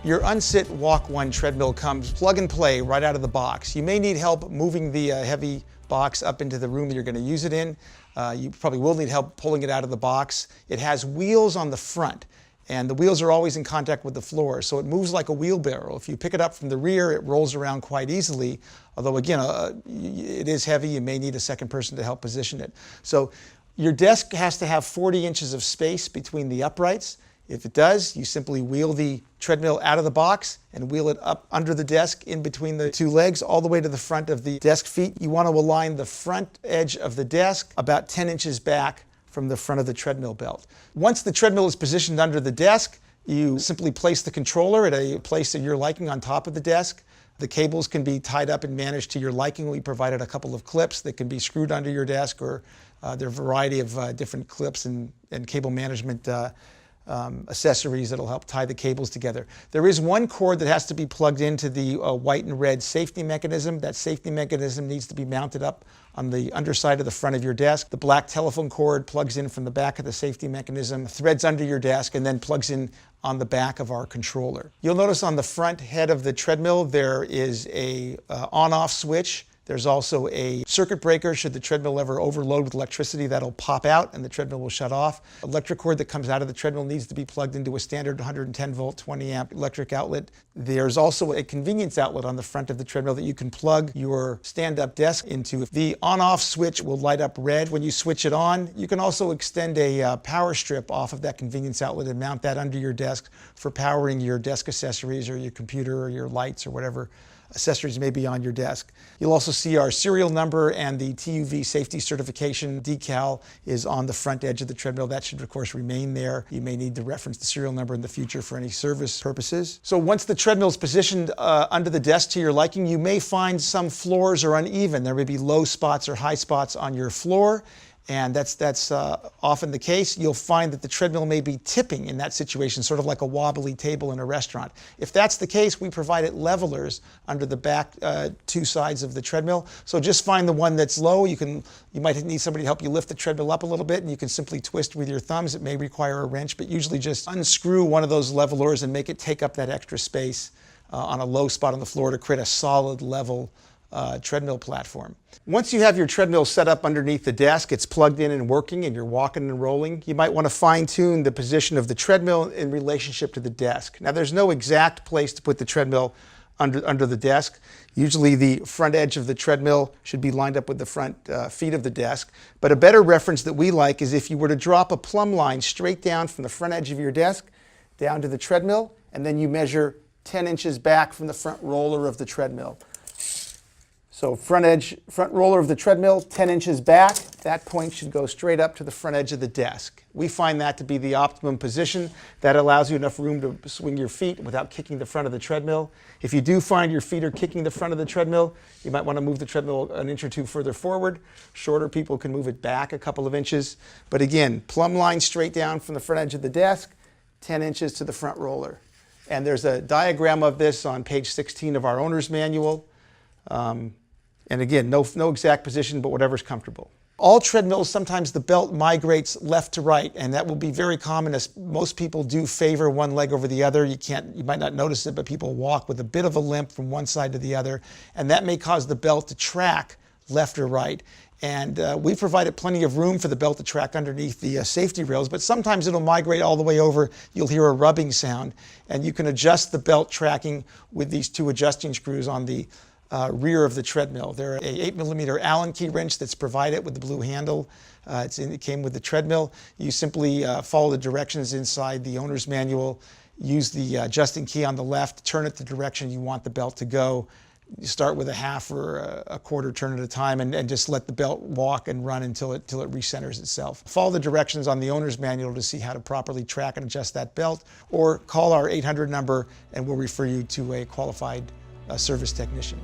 Your UnSit WALK-1 treadmill comes plug and play right out of the box. You may need help moving the heavy box up into the room that you're going to use it in. You probably will need help pulling it out of the box. It has wheels on the front, and the wheels are always in contact with the floor, so it moves like a wheelbarrow. If you pick it up from the rear, it rolls around quite easily, although again, it is heavy. You may need a second person to help position it. So your desk has to have 40 inches of space between the uprights. If it does, you simply wheel the treadmill out of the box and wheel it up under the desk in between the two legs all the way to the front of the desk feet. You want to align the front edge of the desk about 10 inches back from the front of the treadmill belt. Once the treadmill is positioned under the desk, you simply place the controller at a place of your liking on top of the desk. The cables can be tied up and managed to your liking. We provided a couple of clips that can be screwed under your desk, or there are a variety of different clips and cable management accessories that'll help tie the cables together. There is one cord that has to be plugged into the white and red safety mechanism. That safety mechanism needs to be mounted up on the underside of the front of your desk. The black telephone cord plugs in from the back of the safety mechanism, threads under your desk, and then plugs in on the back of our controller. You'll notice on the front head of the treadmill there is a on-off switch. There's also a circuit breaker. Should the treadmill ever overload with electricity, that'll pop out and the treadmill will shut off. Electric cord that comes out of the treadmill needs to be plugged into a standard 110 volt, 20 amp electric outlet. There's also a convenience outlet on the front of the treadmill that you can plug your stand-up desk into. The on-off switch will light up red when you switch it on. You can also extend a power strip off of that convenience outlet and mount that under your desk for powering your desk accessories or your computer or your lights or whatever accessories may be on your desk. You'll also see our serial number, and the TUV safety certification decal is on the front edge of the treadmill. That should of course remain there. You may need to reference the serial number in the future for any service purposes. So once the treadmill is positioned under the desk to your liking, you may find some floors are uneven. There may be low spots or high spots on your floor, and that's often the case. You'll find that the treadmill may be tipping in that situation, sort of like a wobbly table in a restaurant. If that's the case, we provided levelers under the back two sides of the treadmill. So just find the one that's low. You might need somebody to help you lift the treadmill up a little bit, and you can simply twist with your thumbs. It may require a wrench, but usually just unscrew one of those levelers and make it take up that extra space on a low spot on the floor to create a solid level treadmill platform. Once you have your treadmill set up underneath the desk, it's plugged in and working, and you're walking and rolling, you might want to fine-tune the position of the treadmill in relationship to the desk. Now, there's no exact place to put the treadmill under the desk. Usually the front edge of the treadmill should be lined up with the front feet of the desk. But a better reference that we like is if you were to drop a plumb line straight down from the front edge of your desk down to the treadmill, and then you measure 10 inches back from the front roller of the treadmill. So front roller of the treadmill, 10 inches back. That point should go straight up to the front edge of the desk. We find that to be the optimum position. That allows you enough room to swing your feet without kicking the front of the treadmill. If you do find your feet are kicking the front of the treadmill, you might want to move the treadmill an inch or two further forward. Shorter people can move it back a couple of inches. But again, plumb line straight down from the front edge of the desk, 10 inches to the front roller. And there's a diagram of this on page 16 of our owner's manual. And again, no exact position, but whatever's comfortable. All treadmills, sometimes the belt migrates left to right, and that will be very common, as most people do favor one leg over the other. You might not notice it, but people walk with a bit of a limp from one side to the other, and that may cause the belt to track left or right. And we've provided plenty of room for the belt to track underneath the safety rails, but sometimes it'll migrate all the way over. You'll hear a rubbing sound, and you can adjust the belt tracking with these two adjusting screws on the rear of the treadmill. There are a 8mm Allen key wrench that's provided with the blue handle. It came with the treadmill. You simply follow the directions inside the owner's manual, use the adjusting key on the left, turn it the direction you want the belt to go. You start with a half or a quarter turn at a time, and just let the belt walk and run until it recenters itself. Follow the directions on the owner's manual to see how to properly track and adjust that belt, or call our 800 number and we'll refer you to a qualified service technician.